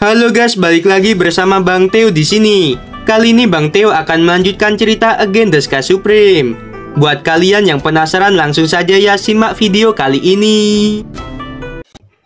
Halo guys, balik lagi bersama Bang Theo di sini. Kali ini Bang Theo akan melanjutkan cerita Again the Sky Supreme. Buat kalian yang penasaran, langsung saja ya simak video kali ini.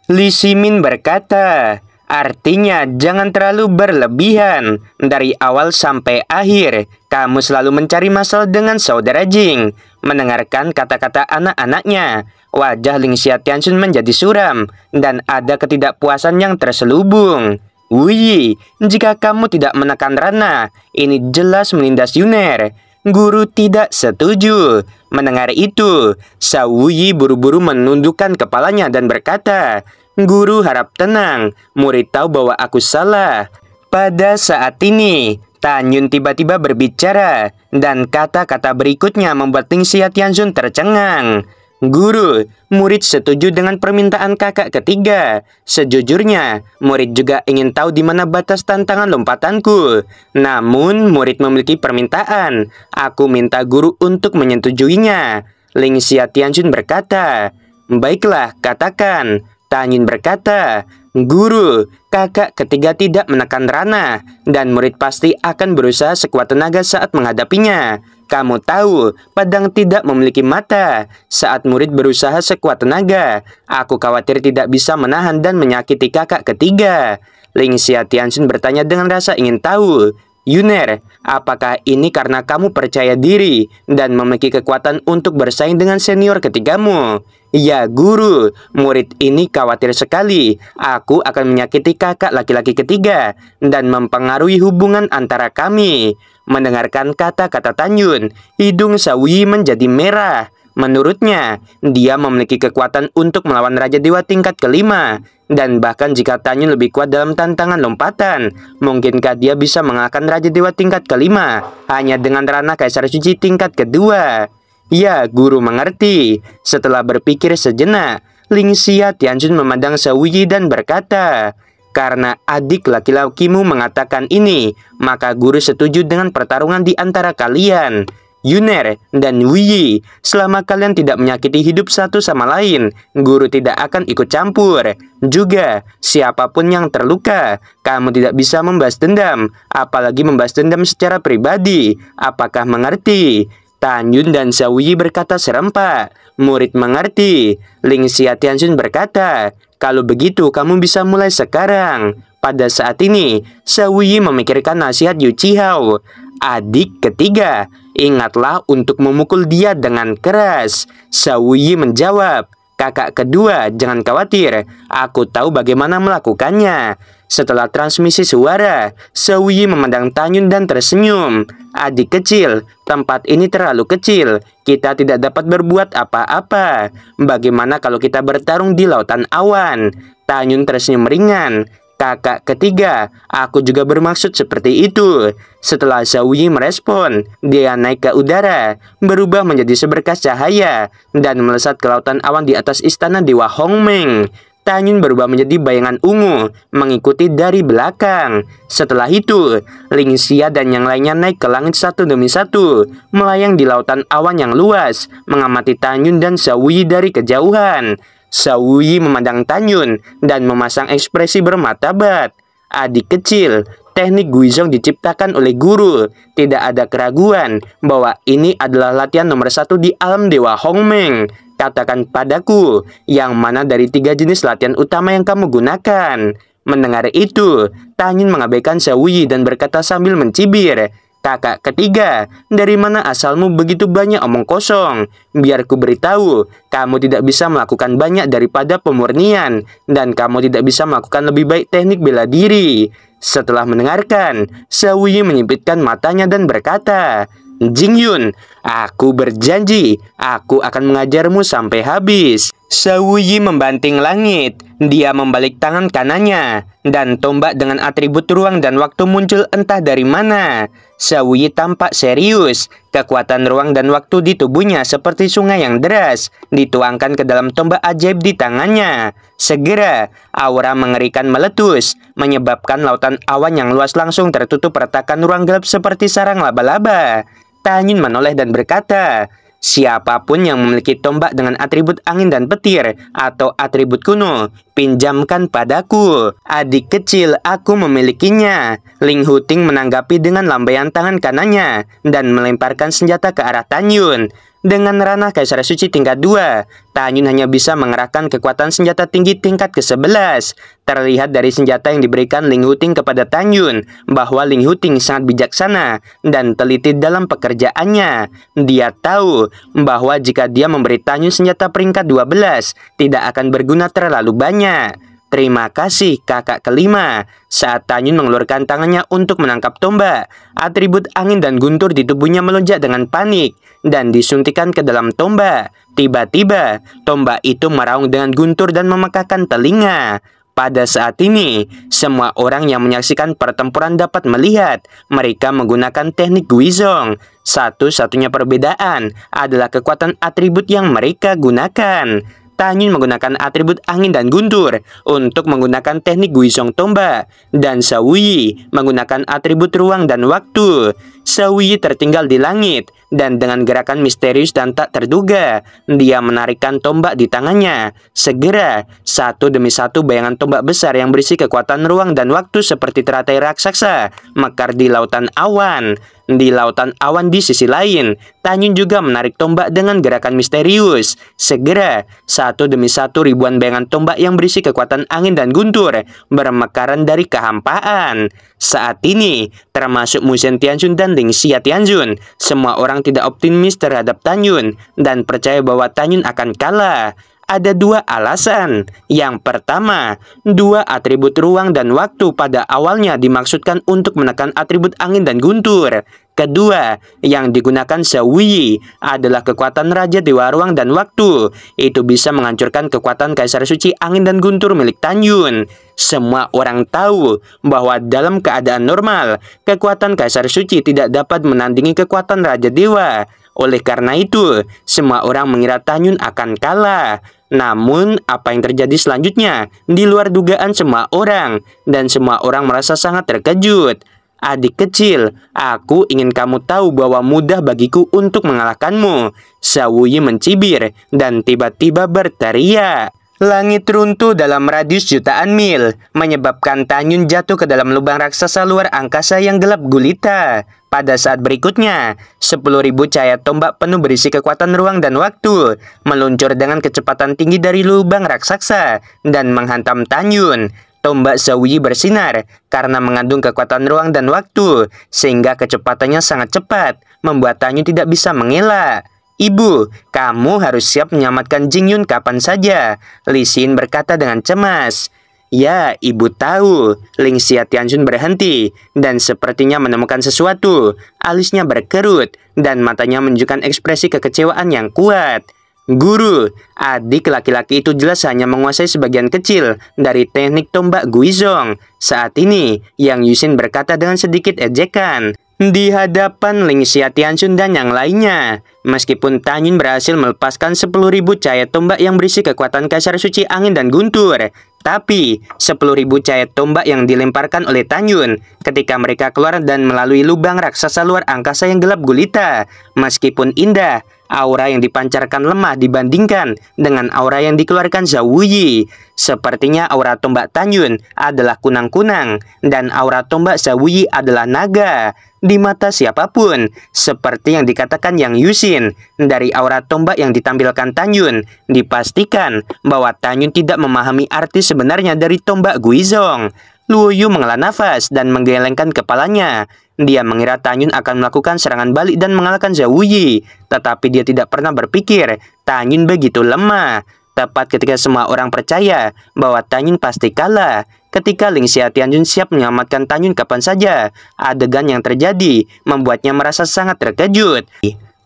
Lee Simin berkata, artinya jangan terlalu berlebihan. Dari awal sampai akhir, kamu selalu mencari masalah dengan saudara Jing. Mendengarkan kata-kata anak-anaknya, wajah Ling Xiatianxun menjadi suram dan ada ketidakpuasan yang terselubung. Wuyi, jika kamu tidak menekan Rana, ini jelas menindas Yuner. Guru tidak setuju. Mendengar itu, Xiao Wuyi buru-buru menundukkan kepalanya dan berkata, Guru harap tenang, murid tahu bahwa aku salah. Pada saat ini, Tan Yun tiba-tiba berbicara, dan kata-kata berikutnya membuat Ling Xiatianxun tercengang. Guru, murid setuju dengan permintaan kakak ketiga. Sejujurnya, murid juga ingin tahu di mana batas tantangan lompatanku. Namun, murid memiliki permintaan. Aku minta guru untuk menyetujuinya. Ling Xiatianxun berkata, baiklah, katakan. Tan Yun berkata, Guru, kakak ketiga tidak menekan Rana, dan murid pasti akan berusaha sekuat tenaga saat menghadapinya. Kamu tahu, pedang tidak memiliki mata. Saat murid berusaha sekuat tenaga, aku khawatir tidak bisa menahan dan menyakiti kakak ketiga. Ling Xiatianxun bertanya dengan rasa ingin tahu. Yuner, apakah ini karena kamu percaya diri dan memiliki kekuatan untuk bersaing dengan senior ketigamu? Ya guru, murid ini khawatir sekali. Aku akan menyakiti kakak laki-laki ketiga dan mempengaruhi hubungan antara kami. Mendengarkan kata-kata Tan Yun, hidung Xiao Wuyi menjadi merah. Menurutnya, dia memiliki kekuatan untuk melawan Raja Dewa tingkat kelima. Dan bahkan jika Tan Yun lebih kuat dalam tantangan lompatan, mungkinkah dia bisa mengalahkan Raja Dewa tingkat kelima hanya dengan Rana Kaisar Suci tingkat kedua? Ya, guru mengerti. Setelah berpikir sejenak, Ling Xiatianxun memandang Xiao Wuyi dan berkata, karena adik laki-lakimu mengatakan ini, maka guru setuju dengan pertarungan di antara kalian. Yuner dan Wuyi, selama kalian tidak menyakiti hidup satu sama lain, guru tidak akan ikut campur. Juga, siapapun yang terluka, kamu tidak bisa membalas dendam, apalagi membalas dendam secara pribadi. Apakah mengerti? Tan Yun dan Xiao Wuyi berkata serempak. Murid mengerti. Ling Xiatianxun berkata, kalau begitu kamu bisa mulai sekarang. Pada saat ini, Xiao Wuyi memikirkan nasihat Yu Chihao. Adik ketiga, ingatlah untuk memukul dia dengan keras. Xiao Wuyi menjawab, kakak kedua, jangan khawatir, aku tahu bagaimana melakukannya. Setelah transmisi suara, Xiao Wuyi memandang Tan Yun dan tersenyum. Adik kecil, tempat ini terlalu kecil. Kita tidak dapat berbuat apa-apa. Bagaimana kalau kita bertarung di lautan awan? Tan Yun tersenyum ringan. Kakak ketiga, aku juga bermaksud seperti itu. Setelah Xiao Wuyi merespon, dia naik ke udara, berubah menjadi seberkas cahaya, dan melesat ke lautan awan di atas istana Dewa Hongmeng. Tan Yun berubah menjadi bayangan ungu, mengikuti dari belakang. Setelah itu, Ling Xia dan yang lainnya naik ke langit satu demi satu, melayang di lautan awan yang luas, mengamati Tan Yun dan Xiao Wuyi dari kejauhan. Xiao Wuyi memandang Tan Yun dan memasang ekspresi bermartabat. Adik kecil, teknik Guizhong diciptakan oleh guru. Tidak ada keraguan bahwa ini adalah latihan nomor 1 di alam Dewa Hongmeng. Katakan padaku, yang mana dari 3 jenis latihan utama yang kamu gunakan? Mendengar itu, Tan Yun mengabaikan Xiao Wuyi dan berkata sambil mencibir, kakak ketiga, dari mana asalmu begitu banyak omong kosong? Biar ku beritahu, kamu tidak bisa melakukan banyak daripada pemurnian, dan kamu tidak bisa melakukan lebih baik teknik bela diri. Setelah mendengarkan, Xiao Wuyi menyipitkan matanya dan berkata, Jing Yun, aku berjanji, aku akan mengajarmu sampai habis. Xiao Wuyi membanting langit. Dia membalik tangan kanannya, dan tombak dengan atribut ruang dan waktu muncul entah dari mana. Xiao Wuyi tampak serius. Kekuatan ruang dan waktu di tubuhnya seperti sungai yang deras, dituangkan ke dalam tombak ajaib di tangannya. Segera, aura mengerikan meletus, menyebabkan lautan awan yang luas langsung tertutup retakan ruang gelap seperti sarang laba-laba. Tan Yun menoleh dan berkata, siapapun yang memiliki tombak dengan atribut angin dan petir atau atribut kuno, pinjamkan padaku. Adik kecil, aku memilikinya. Ling Huting menanggapi dengan lambaian tangan kanannya dan melemparkan senjata ke arah Tan Yun. Dengan ranah Kaisar Suci tingkat 2, Tan Yun hanya bisa mengerahkan kekuatan senjata tinggi tingkat ke-11. Terlihat dari senjata yang diberikan Ling Huting kepada Tan Yun bahwa Ling Huting sangat bijaksana dan teliti dalam pekerjaannya. Dia tahu bahwa jika dia memberi Tan Yun senjata peringkat 12, tidak akan berguna terlalu banyak. Terima kasih kakak kelima. Saat Tan Yun mengeluarkan tangannya untuk menangkap tombak, atribut angin dan guntur di tubuhnya melonjak dengan panik dan disuntikan ke dalam tombak. Tiba-tiba, tombak itu meraung dengan guntur dan memekakkan telinga. Pada saat ini, semua orang yang menyaksikan pertempuran dapat melihat mereka menggunakan teknik Guizhong. Satu-satunya perbedaan adalah kekuatan atribut yang mereka gunakan. Tan Yun menggunakan atribut angin dan guntur untuk menggunakan teknik Guizhong tombak, dan Xiao Wuyi menggunakan atribut ruang dan waktu. Xiao Wuyi tertinggal di langit, dan dengan gerakan misterius dan tak terduga, dia menarikkan tombak di tangannya. Segera, satu demi satu bayangan tombak besar yang berisi kekuatan ruang dan waktu seperti teratai raksasa mekar di lautan awan. Di lautan awan di sisi lain, Tan Yun juga menarik tombak dengan gerakan misterius. Segera, satu demi satu ribuan bayangan tombak yang berisi kekuatan angin dan guntur bermekaran dari kehampaan. Saat ini, termasuk Mu Shen Tianxun dan Ling Xia Tianxun, semua orang tidak optimis terhadap Tan Yun dan percaya bahwa Tan Yun akan kalah. Ada dua alasan. Yang pertama, dua atribut ruang dan waktu pada awalnya dimaksudkan untuk menekan atribut angin dan guntur. Kedua, yang digunakan Xiao Wuyi adalah kekuatan Raja Dewa Ruang dan Waktu. Itu bisa menghancurkan kekuatan Kaisar Suci Angin dan Guntur milik Tan Yun. Semua orang tahu bahwa dalam keadaan normal, kekuatan Kaisar Suci tidak dapat menandingi kekuatan Raja Dewa. Oleh karena itu, semua orang mengira Tan Yun akan kalah. Namun, apa yang terjadi selanjutnya di luar dugaan semua orang, dan semua orang merasa sangat terkejut. Adik kecil, aku ingin kamu tahu bahwa mudah bagiku untuk mengalahkanmu. Xiao Wuyi mencibir dan tiba-tiba berteriak. Langit runtuh dalam radius jutaan mil, menyebabkan Tan Yun jatuh ke dalam lubang raksasa luar angkasa yang gelap gulita. Pada saat berikutnya, 10.000 cahaya tombak penuh berisi kekuatan ruang dan waktu meluncur dengan kecepatan tinggi dari lubang raksasa dan menghantam Tan Yun. Tombak Xiao Wuyi bersinar karena mengandung kekuatan ruang dan waktu, sehingga kecepatannya sangat cepat, membuat Tan Yun tidak bisa mengelak. Ibu, kamu harus siap menyelamatkan Jing Yun kapan saja, Li Xin berkata dengan cemas. Ya, ibu tahu. Ling Xia Tianxun berhenti dan sepertinya menemukan sesuatu. Alisnya berkerut dan matanya menunjukkan ekspresi kekecewaan yang kuat. Guru, adik laki-laki itu jelas hanya menguasai sebagian kecil dari teknik tombak Guizhong. Saat ini, Yang Yuxin berkata dengan sedikit ejekan di hadapan Ling Xia Tianxun dan yang lainnya. Meskipun Tan Yun berhasil melepaskan 10.000 cahaya tombak yang berisi kekuatan Kaisar Suci Angin dan Guntur, tapi 10.000 cahaya tombak yang dilemparkan oleh Tan Yun ketika mereka keluar dan melalui lubang raksasa luar angkasa yang gelap gulita, meskipun indah, aura yang dipancarkan lemah dibandingkan dengan aura yang dikeluarkan Xiao Wuyi. Sepertinya aura tombak Tan Yun adalah kunang-kunang dan aura tombak Xiao Wuyi adalah naga. Di mata siapapun, seperti yang dikatakan Yang Yuxin, dari aura tombak yang ditampilkan Tan Yun, dipastikan bahwa Tan Yun tidak memahami arti sebenarnya dari tombak Guizhong. Luo Yu menghela nafas dan menggelengkan kepalanya. Dia mengira Tan Yun akan melakukan serangan balik dan mengalahkan Xiao Wuyi, tetapi dia tidak pernah berpikir Tan Yun begitu lemah. Tepat ketika semua orang percaya bahwa Tan Yun pasti kalah, ketika Ling Xia Tianxun siap menyelamatkan Tan Yun kapan saja, adegan yang terjadi membuatnya merasa sangat terkejut.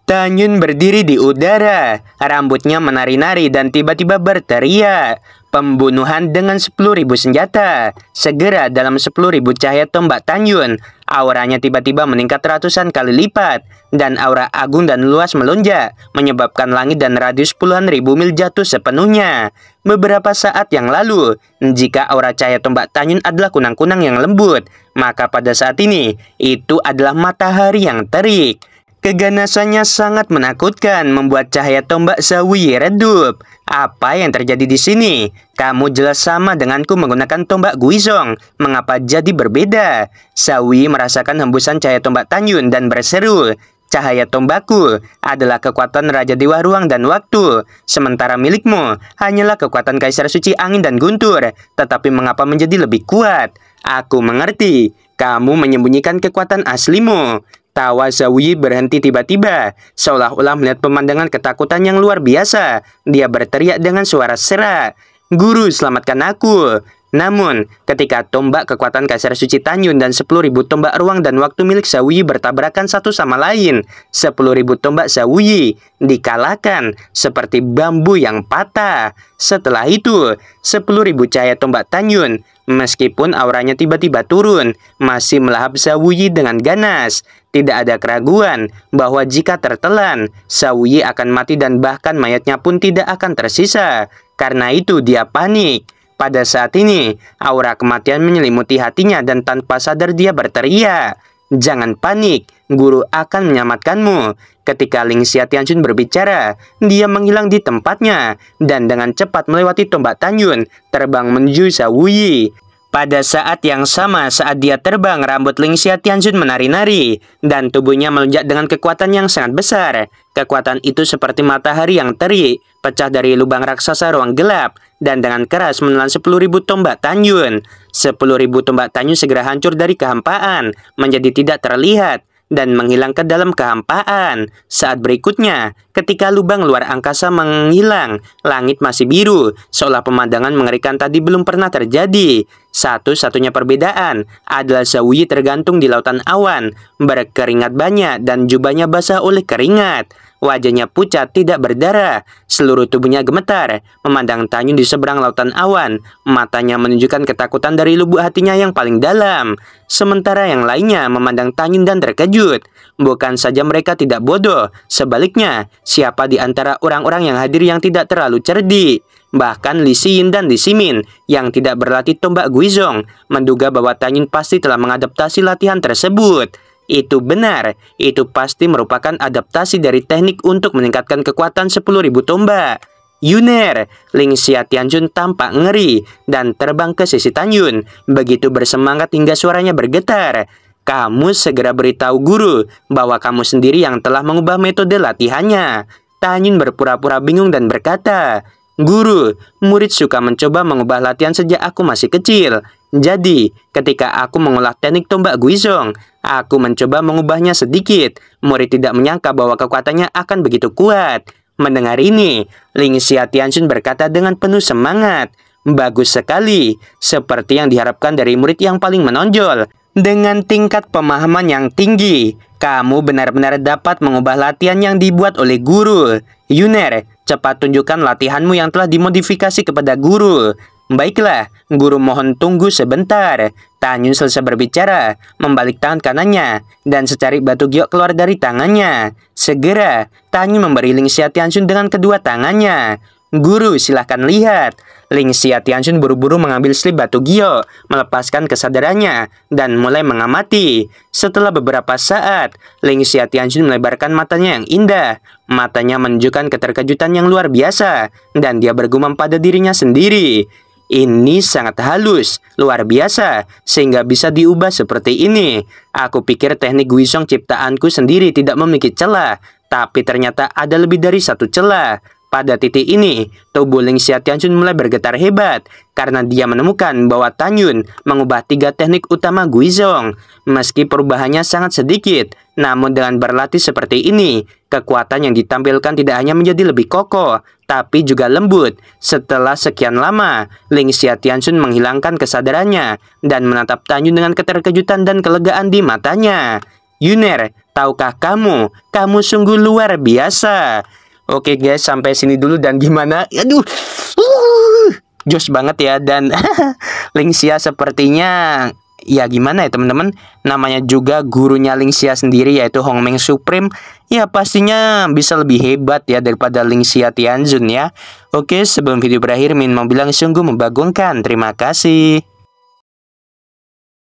Tan Yun berdiri di udara, rambutnya menari-nari dan tiba-tiba berteriak, "Pembunuhan dengan 10.000 senjata." Segera dalam 10.000 cahaya tombak Tan Yun, auranya tiba-tiba meningkat ratusan kali lipat, dan aura agung dan luas melonjak, menyebabkan langit dan radius puluhan ribu mil jatuh sepenuhnya. Beberapa saat yang lalu, jika aura cahaya tombak Tan Yun adalah kunang-kunang yang lembut, maka pada saat ini, itu adalah matahari yang terik. Keganasannya sangat menakutkan, membuat cahaya tombak Xiaoyi redup. Apa yang terjadi di sini? Kamu jelas sama denganku menggunakan tombak Guizhong. Mengapa jadi berbeda? Xiaoyi merasakan hembusan cahaya tombak Tanyun dan berseru, cahaya tombakku adalah kekuatan Raja Dewa Ruang dan Waktu, sementara milikmu hanyalah kekuatan Kaisar Suci Angin dan Guntur. Tetapi mengapa menjadi lebih kuat? Aku mengerti. Kamu menyembunyikan kekuatan aslimu. Tawa Xiaoyi berhenti tiba-tiba, seolah-olah melihat pemandangan ketakutan yang luar biasa. Dia berteriak dengan suara serak, "Guru, selamatkan aku!" Namun, ketika tombak kekuatan Kaisar Suci Tanyun dan 10.000 tombak ruang dan waktu milik Xiaoyi bertabrakan satu sama lain, 10.000 tombak Xiaoyi dikalahkan seperti bambu yang patah. Setelah itu, 10.000 cahaya tombak Tanyun, meskipun auranya tiba-tiba turun, masih melahap Xiaoyi dengan ganas. Tidak ada keraguan bahwa jika tertelan, Xiaoyi akan mati dan bahkan mayatnya pun tidak akan tersisa. Karena itu dia panik. Pada saat ini, aura kematian menyelimuti hatinya dan tanpa sadar dia berteriak, "Jangan panik, guru akan menyelamatkanmu." Ketika Ling Xia Tianxun berbicara, dia menghilang di tempatnya dan dengan cepat melewati tombak Tanyun, terbang menuju Xiaoyi. Pada saat yang sama, saat dia terbang, rambut Ling Xia Tianxun menari-nari dan tubuhnya melonjak dengan kekuatan yang sangat besar. Kekuatan itu seperti matahari yang terik, pecah dari lubang raksasa ruang gelap dan dengan keras menelan 10.000 tombak Tanyun. 10.000 tombak Tanyun segera hancur dari kehampaan, menjadi tidak terlihat dan menghilang ke dalam kehampaan. Saat berikutnya, ketika lubang luar angkasa menghilang, langit masih biru, seolah pemandangan mengerikan tadi belum pernah terjadi. Satu-satunya perbedaan adalah Xiaoyi tergantung di lautan awan, berkeringat banyak dan jubahnya basah oleh keringat. Wajahnya pucat, tidak berdarah. Seluruh tubuhnya gemetar, memandang Tanyun di seberang lautan awan. Matanya menunjukkan ketakutan dari lubuk hatinya yang paling dalam. Sementara yang lainnya memandang Tanyun dan terkejut. Bukan saja mereka tidak bodoh, sebaliknya, siapa di antara orang-orang yang hadir yang tidak terlalu cerdik? Bahkan Li Xin dan Li Ximin yang tidak berlatih tombak Guizhong menduga bahwa Tanyun pasti telah mengadaptasi latihan tersebut. Itu benar, itu pasti merupakan adaptasi dari teknik untuk meningkatkan kekuatan 10.000 tombak. Yuner, Ling Xia Tianxun tampak ngeri dan terbang ke sisi Tanyun, begitu bersemangat hingga suaranya bergetar. "Kamu segera beritahu guru bahwa kamu sendiri yang telah mengubah metode latihannya." Tanyun berpura-pura bingung dan berkata, "Guru, murid suka mencoba mengubah latihan sejak aku masih kecil. Jadi, ketika aku mengolah teknik tombak Guizhong, aku mencoba mengubahnya sedikit. Murid tidak menyangka bahwa kekuatannya akan begitu kuat." Mendengar ini, Ling Xia Tianxun berkata dengan penuh semangat, "Bagus sekali, seperti yang diharapkan dari murid yang paling menonjol. Dengan tingkat pemahaman yang tinggi, kamu benar-benar dapat mengubah latihan yang dibuat oleh guru. Yuner, cepat tunjukkan latihanmu yang telah dimodifikasi kepada guru." "Baiklah, guru mohon tunggu sebentar." Tanyun selesai berbicara, membalik tangan kanannya, dan secari batu giok keluar dari tangannya. Segera, Tanyun memberi Ling Xia Tianxun dengan kedua tangannya. "Guru, silahkan lihat." Ling Xia Tianxun buru-buru mengambil slip batu giok, melepaskan kesadarannya, dan mulai mengamati. Setelah beberapa saat, Ling Xia Tianxun melebarkan matanya yang indah. Matanya menunjukkan keterkejutan yang luar biasa, dan dia bergumam pada dirinya sendiri, "Ini sangat halus, luar biasa, sehingga bisa diubah seperti ini. Aku pikir teknik Guizhong ciptaanku sendiri tidak memiliki celah, tapi ternyata ada lebih dari satu celah." Pada titik ini, tubuh Ling Xia Tianxun mulai bergetar hebat karena dia menemukan bahwa Tanyun mengubah 3 teknik utama Guizhong. Meski perubahannya sangat sedikit, namun dengan berlatih seperti ini, kekuatan yang ditampilkan tidak hanya menjadi lebih kokoh, tapi juga lembut. Setelah sekian lama, Ling Xia Tianxun menghilangkan kesadarannya dan menatap Tanyun dengan keterkejutan dan kelegaan di matanya. "Yuner, tahukah kamu sungguh luar biasa." Oke guys, sampai sini dulu dan gimana? Aduh, jos banget ya. Dan Ling Xia sepertinya, ya gimana ya teman-teman, namanya juga gurunya Ling Xia sendiri yaitu Hongmeng Supreme. Ya pastinya bisa lebih hebat ya daripada Ling Xia Tianxun ya. Oke, sebelum video berakhir Min mau bilang sungguh membagongkan. Terima kasih.